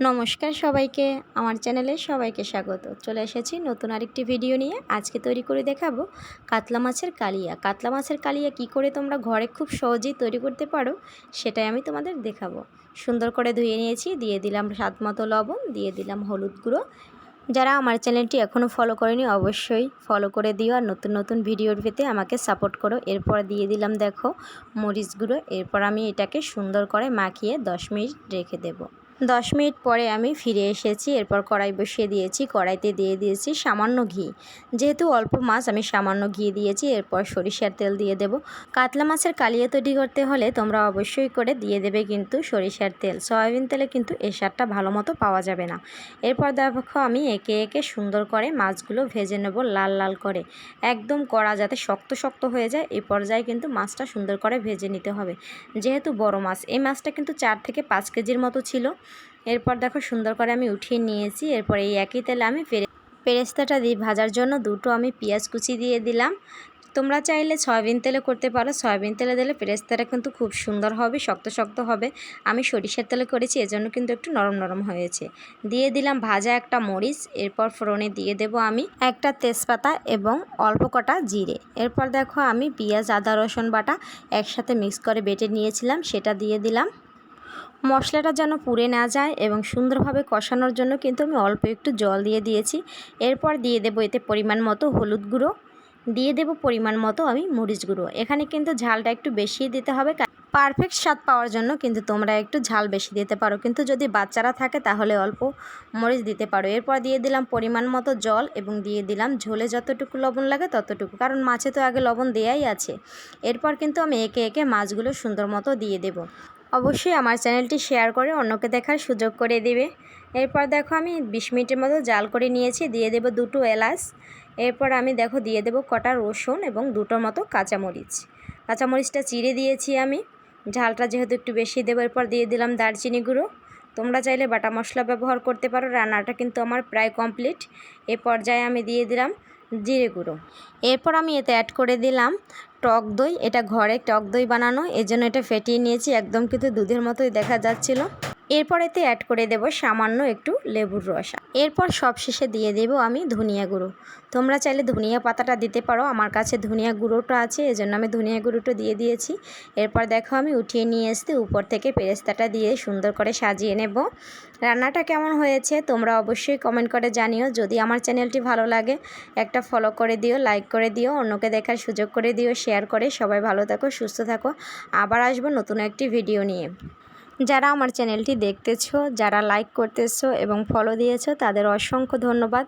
নমস্কার সবাইকে, আমার চ্যানেলে সবাইকে স্বাগত। চলে এসেছি নতুন আরেকটি ভিডিও নিয়ে। আজকে তৈরি করে দেখাবো কাতলা মাছের কালিয়া। কাতলা মাছের কালিয়া কি করে তোমরা ঘরে খুব সহজেই তৈরি করতে পারো সেটাই আমি তোমাদের দেখাবো। সুন্দর করে ধুয়ে নিয়েছি, দিয়ে দিলাম স্বাদমতো লবণ, দিয়ে দিলাম হলুদ গুঁড়ো। যারা আমার চ্যানেলটি এখনও ফলো করেনি অবশ্যই ফলো করে দিও, আর নতুন নতুন ভিডিওর পেতে আমাকে সাপোর্ট করো। এরপর দিয়ে দিলাম দেখো মরিচ গুঁড়ো। এরপর আমি এটাকে সুন্দর করে মাখিয়ে 10 মিনিট রেখে দেবো। 10 মিনিট পরে আমি ফিরে এসেছি। এরপর কড়াই বসিয়ে দিয়েছি, কড়াইতে দিয়ে দিয়েছি সামান্য ঘি। যেহেতু অল্প মাছ আমি সামান্য ঘি দিয়েছি। এরপর সরিষার তেল দিয়ে দেব। কাতলা মাছের কালিয়া তৈরি করতে হলে তোমরা অবশ্যই করে দিয়ে দেবে কিন্তু সরিষার তেল। সয়াবিন তেলে কিন্তু এই স্বাদটা ভালো মতো পাওয়া যাবে না। এরপর দেখো আমি একে একে সুন্দর করে মাছগুলো ভেজে নেব লাল লাল করে, একদম কড়া যাতে শক্ত শক্ত হয়ে যায়। এই পর্যায়ে কিন্তু মাছটা সুন্দর করে ভেজে নিতে হবে। যেহেতু বড় মাছ, এই মাছটা কিন্তু 4 থেকে 5 কেজির মতো ছিল। এরপর দেখো সুন্দর করে আমি উঠিয়ে নিয়েছি। এরপর এই একই তেলে আমি পেরেস্তাটা দিয়ে ভাজার জন্য দুটো আমি পেঁয়াজ কুচি দিয়ে দিলাম। তোমরা চাইলে সয়াবিন তেলে করতে পারো। সয়াবিন তেলে দিলে পেরেস্তাটা কিন্তু খুব সুন্দর হবে, শক্ত শক্ত হবে। আমি সরিষার তেলে করেছি, এজন্য কিন্তু একটু নরম নরম হয়েছে। দিয়ে দিলাম ভাজা একটা মরিচ। এরপর ফোড়নে দিয়ে দেব আমি একটা তেজপাতা এবং অল্প কটা জিরে। এরপর দেখো আমি পেঁয়াজ আদা রসুন বাটা একসাথে মিক্স করে বেটে নিয়েছিলাম, সেটা দিয়ে দিলাম। মশলাটা যেন পুড়ে না যায় এবং সুন্দরভাবে কষানোর জন্য কিন্তু আমি অল্প একটু জল দিয়ে দিয়েছি। এরপর দিয়ে দেবো এতে পরিমাণ মতো হলুদ গুঁড়ো, দিয়ে দেব পরিমাণ মতো আমি মরিচ গুঁড়ো। এখানে কিন্তু ঝালটা একটু বেশি দিতে হবে, পারফেক্ট স্বাদ পাওয়ার জন্য কিন্তু তোমরা একটু ঝাল বেশি দিতে পারো, কিন্তু যদি বাচ্চারা থাকে তাহলে অল্প মরিচ দিতে পারো। এরপর দিয়ে দিলাম পরিমাণ মতো জল এবং দিয়ে দিলাম ঝোলে যতটুকু লবণ লাগে ততটুকু, কারণ মাছে তো আগে লবণ দেয়াই আছে। এরপর কিন্তু আমি একে একে মাছগুলো সুন্দর মতো দিয়ে দেব। অবশ্যই আমার চ্যানেলটি শেয়ার করে অন্যকে দেখার সুযোগ করে দেবে। এরপর দেখো আমি 20 মিনিটের মতো জাল করে নিয়েছি। দিয়ে দেব দুটো এলাচ। এরপর আমি দেখো দিয়ে দেব কটা রসুন এবং দুটোর মতো কাঁচামরিচ। কাঁচামরিচটা চিড়ে দিয়েছি আমি, ঝালটা যেহেতু একটু বেশি দেবো। এরপর দিয়ে দিলাম দারচিনি গুঁড়ো। তোমরা চাইলে বাটা মশলা ব্যবহার করতে পারো। রান্নাটা কিন্তু আমার প্রায় কমপ্লিট। এ পর্যায়ে আমি দিয়ে দিলাম জিরে গুঁড়ো। এরপর আমি এতে অ্যাড করে দিলাম টক দই। এটা ঘরে টক দই বানানো, এজন্য এটা ফেটিয়ে নিয়েছি, একদম কিন্তু দুধের মতোই দেখা যাচ্ছিল। এরপর এতে অ্যাড করে দেব সামান্য একটু লেবুর রস। এরপর সবশেষে দিয়ে দেব আমি ধনিয়া গুঁড়ো। তোমরা চাইলে ধনিয়া পাতাটা দিতে পারো, আমার কাছে ধনিয়া গুঁড়োটা আছে এজন্য আমি ধনিয়া গুঁড়োটা দিয়ে দিয়েছি। এরপর দেখো আমি উঠিয়ে নিয়ে আসতে উপর থেকে পেরেস্তাটা দিয়ে সুন্দর করে সাজিয়ে নেব। রান্নাটা কেমন হয়েছে তোমরা অবশ্যই কমেন্ট করে জানিও। যদি আমার চ্যানেলটি ভালো লাগে একটা ফলো করে দিও, লাইক করে দিও, অন্যকে দেখার সুযোগ করে দিও, শেয়ার করে। সবাই ভালো থাকো, সুস্থ থাকো। আবার আসবো নতুন একটি ভিডিও নিয়ে। যারা আমার চ্যানেলটি দেখতেছো, যারা লাইক করতেছো এবং ফলো দিয়েছো তাদের অসংখ্য ধন্যবাদ।